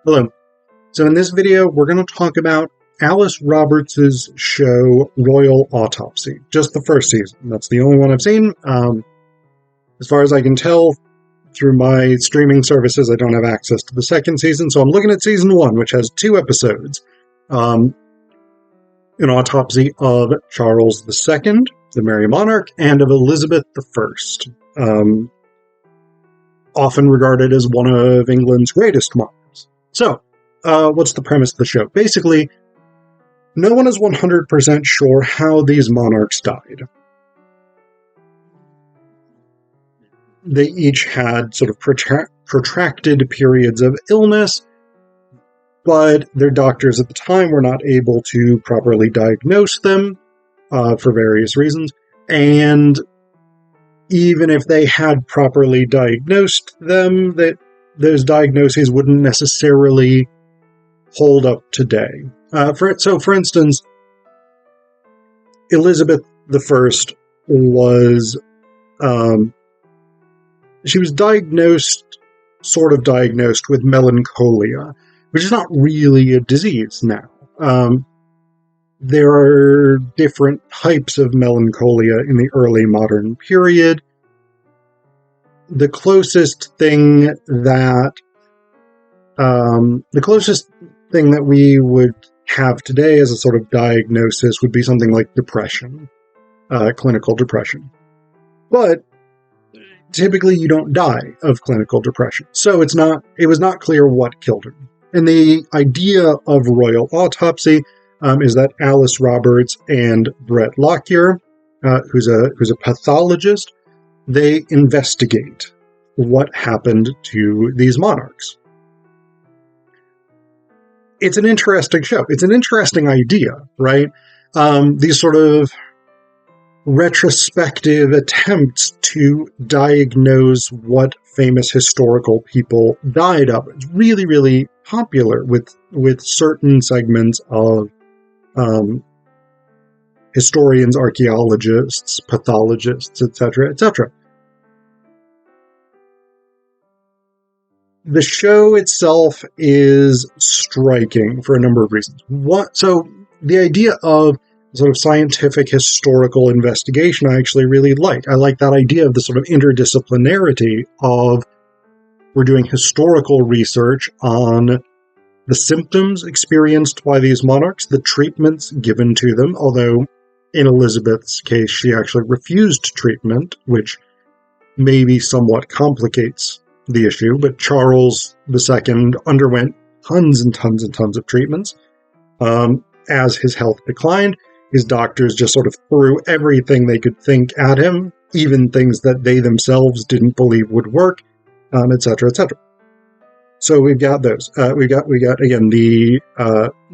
Hello. So in this video, we're going to talk about Alice Roberts' show, Royal Autopsy. Just the first season. That's the only one I've seen. As far as I can tell, through my streaming services, I don't have access to the second season, so I'm looking at season 1, which has 2 episodes. An autopsy of Charles II, the Merry Monarch, and of Elizabeth I, often regarded as one of England's greatest monarchs. So, what's the premise of the show? Basically, no one is 100% sure how these monarchs died. They each had sort of protracted periods of illness, but their doctors at the time were not able to properly diagnose them for various reasons. And even if they had properly diagnosed them, that those diagnoses wouldn't necessarily hold up today. For instance, Elizabeth I was she was sort of diagnosed with melancholia, which is not really a disease now. There are different types of melancholia in the early modern period. The closest thing that we would have today as a sort of diagnosis would be something like depression, clinical depression. But typically you don't die of clinical depression. So it was not clear what killed her. And the idea of Royal Autopsy is that Alice Roberts and Brett Lockyer, who's a pathologist, they investigate what happened to these monarchs. It's an interesting show. It's an interesting idea, right? These sort of retrospective attempts to diagnose what famous historical people died of. It's really, really popular with certain segments of historians, archaeologists, pathologists, etc., etc. The show itself is striking for a number of reasons. So the idea of sort of scientific historical investigation I actually really like. I like that idea of the sort of interdisciplinarity of we're doing historical research on the symptoms experienced by these monarchs, the treatments given to them, although in Elizabeth's case she actually refused treatment, which maybe somewhat complicates the issue, but Charles II underwent tons and tons and tons of treatments. As his health declined, his doctors just sort of threw everything they could think at him, even things that they themselves didn't believe would work, etc., etc. So we've got those. We got again the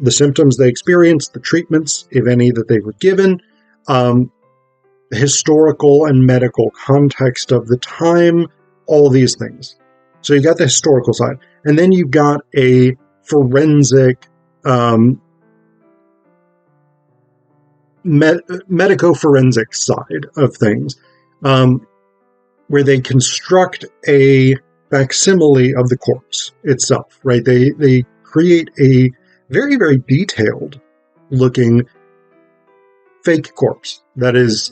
symptoms they experienced, the treatments, if any, that they were given, the historical and medical context of the time, all these things. So you got the historical side, and then you've got a forensic, medico-forensic side of things, where they construct a facsimile of the corpse itself, right? They create a very, very detailed looking fake corpse that is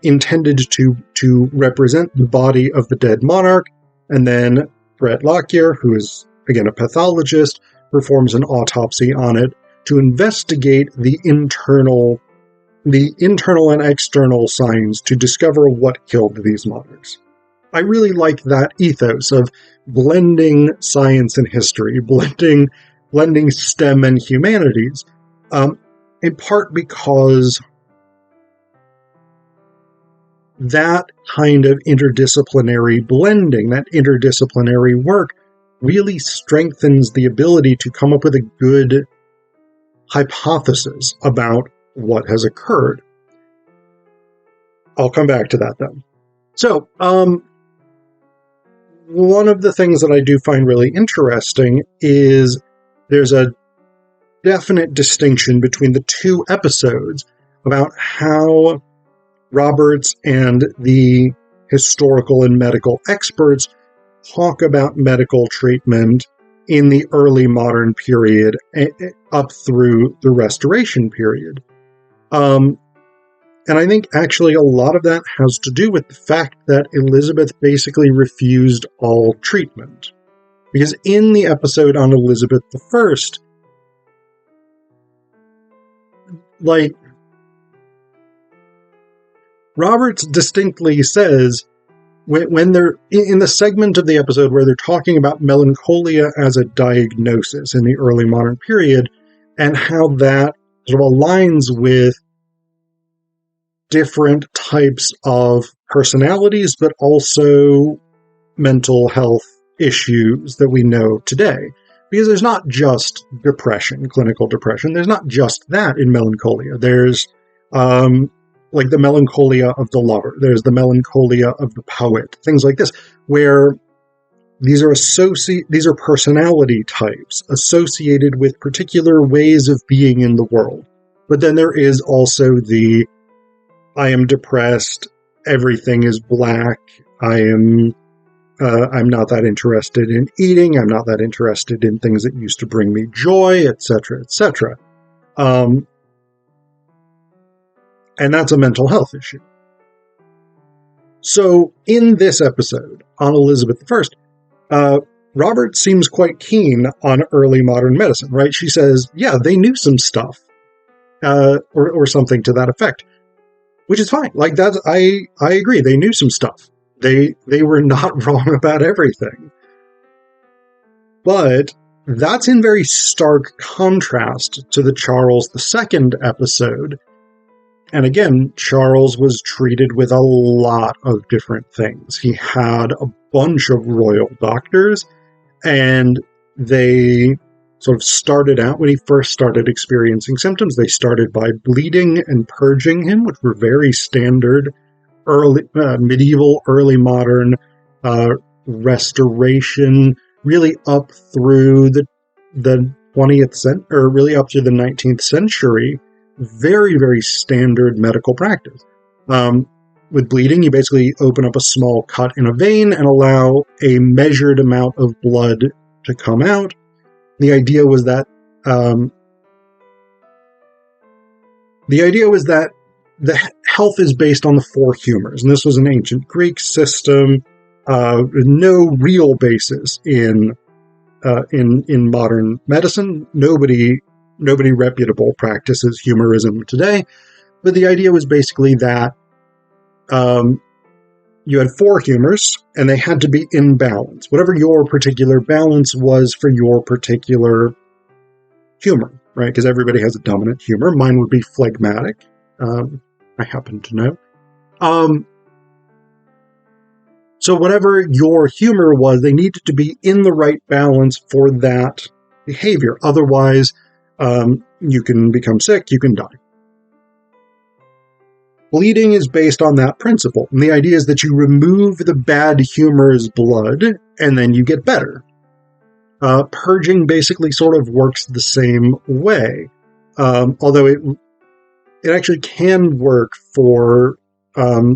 intended to represent the body of the dead monarch, and then Brett Lockyer, who is again a pathologist, performs an autopsy on it to investigate the internal and external signs to discover what killed these monarchs. I really like that ethos of blending science and history, blending STEM and humanities, in part because that kind of interdisciplinary blending, that interdisciplinary work, really strengthens the ability to come up with a good hypothesis about what has occurred. I'll come back to that though. So, one of the things that I do find really interesting is there's a definite distinction between the 2 episodes about how Roberts and the historical and medical experts talk about medical treatment in the early modern period up through the Restoration period. And I think actually a lot of that has to do with the fact that Elizabeth basically refused all treatment. Because in the episode on Elizabeth I, like, Roberts distinctly says, when they're in the segment of the episode where they're talking about melancholia as a diagnosis in the early modern period, and how that sort of aligns with different types of personalities, but also mental health issues that we know today. Because there's not just depression, clinical depression. There's not just that in melancholia. There's like the melancholia of the lover. There's the melancholia of the poet. Things like this, where these are personality types associated with particular ways of being in the world. But then there is also the I am depressed, everything is black, I'm not that interested in eating, I'm not that interested in things that used to bring me joy, etc., etc. And that's a mental health issue. So in this episode on Elizabeth I, Robert seems quite keen on early modern medicine, right? She says, yeah, they knew some stuff, or something to that effect, which is fine. Like, that's, I agree, they knew some stuff. They were not wrong about everything. But that's in very stark contrast to the Charles II episode. And again, Charles was treated with a lot of different things. He had a bunch of royal doctors, and they sort of started out, when he first started experiencing symptoms, they started by bleeding and purging him, which were very standard medieval, early modern restoration, really up through the 20th century, or really up to the 19th century. Very, very standard medical practice. With bleeding, you basically open up a small cut in a vein and allow a measured amount of blood to come out. The idea was that the health is based on the four humors, and this was an ancient Greek system with no real basis in modern medicine. Nobody reputable practices humorism today, but the idea was basically that you had four humors, and they had to be in balance. Whatever your particular balance was for your particular humor, right? Because everybody has a dominant humor. Mine would be phlegmatic. I happen to know. So whatever your humor was, they needed to be in the right balance for that behavior. Otherwise, you can become sick, you can die. Bleeding is based on that principle. And the idea is that you remove the bad humor's blood, and then you get better. Purging basically sort of works the same way. Although it actually can work for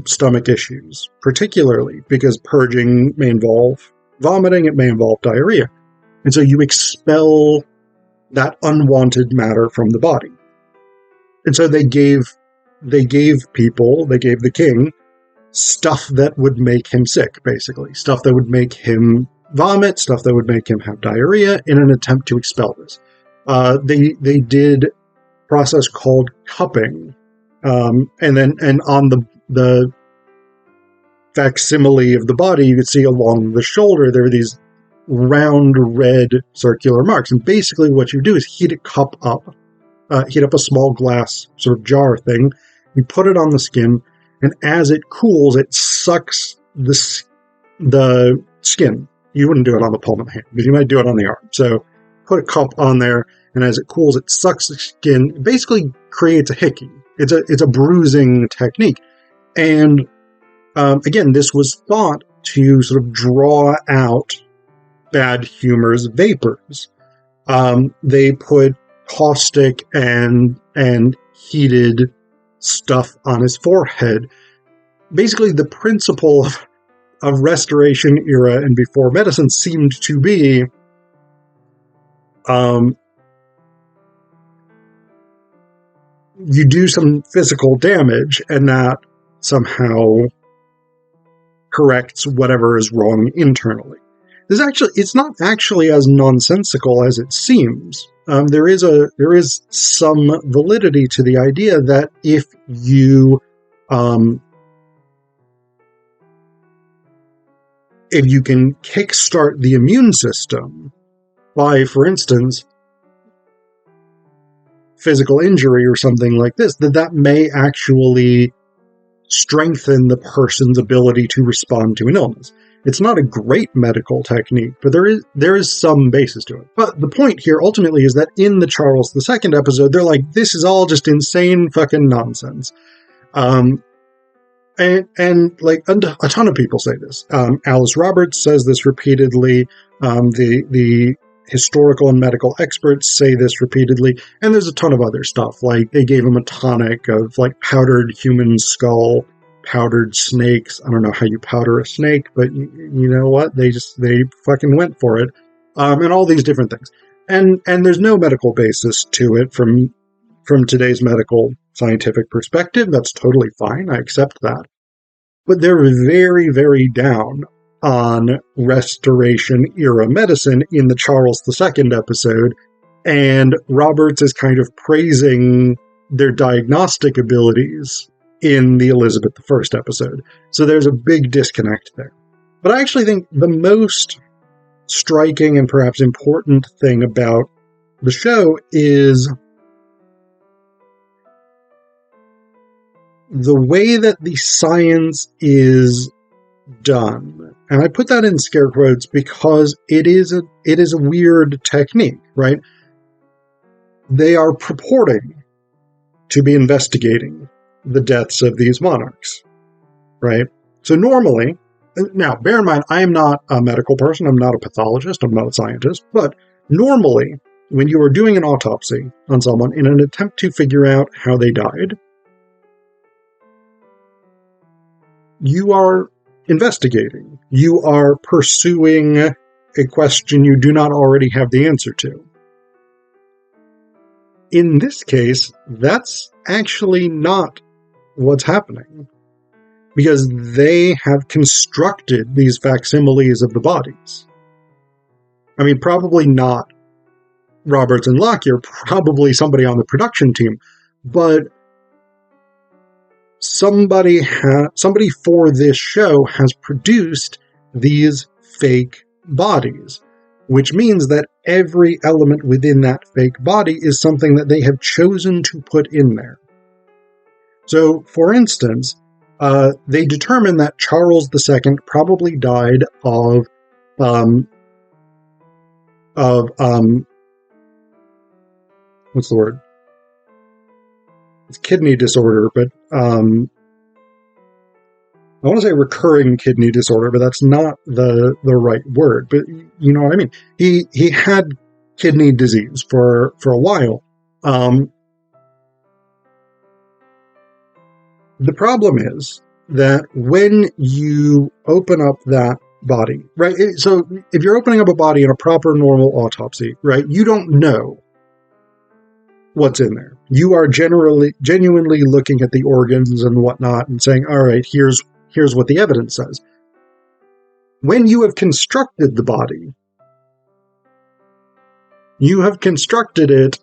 stomach issues, particularly because purging may involve vomiting, it may involve diarrhea. And so you expel that unwanted matter from the body. And so they gave the king stuff that would make him sick, basically. Stuff that would make him vomit, stuff that would make him have diarrhea in an attempt to expel this. They did a process called cupping. And on the facsimile of the body, you could see along the shoulder, there are these round red circular marks. And basically what you do is heat a cup up, heat up a small glass sort of jar thing, you put it on the skin, and as it cools, it sucks the skin. You wouldn't do it on the palm of the hand, but you might do it on the arm. So put a cup on there, and as it cools, it sucks the skin. It basically creates a hickey. It's a bruising technique. And again, this was thought to sort of draw out bad humor's vapors. They put caustic and heated stuff on his forehead. Basically, the principle of Restoration era and before medicine seemed to be you do some physical damage, and that somehow corrects whatever is wrong internally. It's not actually as nonsensical as it seems. There is some validity to the idea that if you can kickstart the immune system by, for instance, physical injury or something like this, that may actually strengthen the person's ability to respond to an illness. It's not a great medical technique, but there is some basis to it. But the point here ultimately is that in the Charles II episode, they're like, this is all just insane fucking nonsense. And like a ton of people say this. Alice Roberts says this repeatedly. The historical and medical experts say this repeatedly, and there's a ton of other stuff. Like, they gave him a tonic of like powdered human skull, powdered snakes. I don't know how you powder a snake, but you know what? They fucking went for it. And all these different things. And there's no medical basis to it from today's medical scientific perspective. That's totally fine. I accept that. But they're very, very down on Restoration era medicine in the Charles II episode, and Roberts is kind of praising their diagnostic abilities in the Elizabeth I episode. So there's a big disconnect there. But I actually think the most striking and perhaps important thing about the show is the way that the science is done. And I put that in scare quotes because it is a weird technique, right? They are purporting to be investigating the deaths of these monarchs, right? So normally, now bear in mind, I am not a medical person, I'm not a pathologist, I'm not a scientist, but normally, when you are doing an autopsy on someone in an attempt to figure out how they died, you are investigating. You are pursuing a question you do not already have the answer to. In this case, that's actually not what's happening, because they have constructed these facsimiles of the bodies. I mean, probably not Roberts and Lockyer, probably somebody on the production team, but somebody for this show has produced these fake bodies, which means that every element within that fake body is something that they have chosen to put in there. So, for instance, they determined that Charles II probably died of what's the word? It's kidney disorder, but I want to say recurring kidney disorder, but that's not the right word. But you know what I mean. He had kidney disease for a while. The problem is that when you open up that body, right? So if you're opening up a body in a proper normal autopsy, right, you don't know what's in there. You are genuinely looking at the organs and whatnot and saying, all right, here's what the evidence says. When you have constructed the body, you have constructed it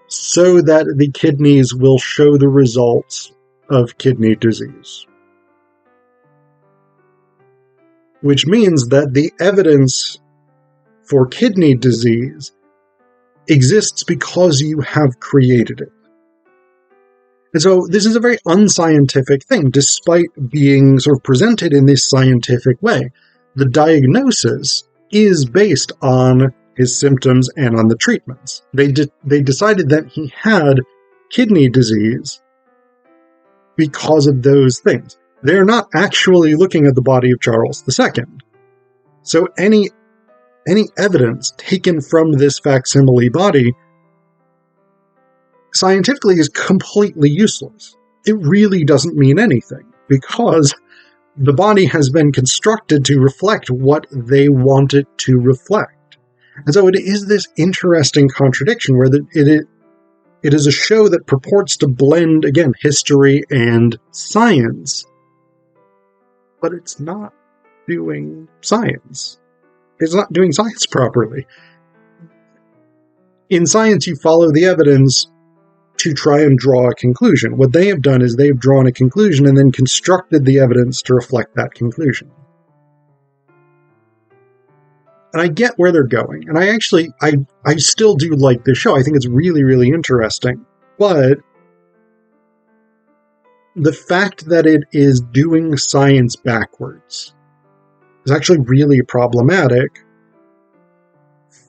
so that the kidneys will show the results of kidney disease. Which means that the evidence for kidney disease exists because you have created it. And so this is a very unscientific thing, despite being sort of presented in this scientific way. The diagnosis is based on his symptoms and on the treatments. They decided that he had kidney disease because of those things. They're not actually looking at the body of Charles II. So any evidence taken from this facsimile body scientifically is completely useless. It really doesn't mean anything, because the body has been constructed to reflect what they want it to reflect. And so it is this interesting contradiction where it is a show that purports to blend, again, history and science, but it's not doing science. It's not doing science properly. In science, you follow the evidence to try and draw a conclusion. What they have done is they've drawn a conclusion and then constructed the evidence to reflect that conclusion. And I get where they're going. And I still do like this show. I think it's really, really interesting. But the fact that it is doing science backwards is actually really problematic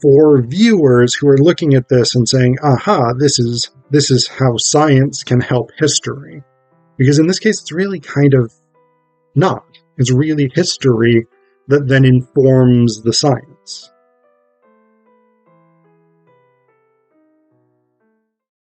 for viewers who are looking at this and saying, aha, this is how science can help history. Because in this case, it's really kind of not. It's really history that then informs the science.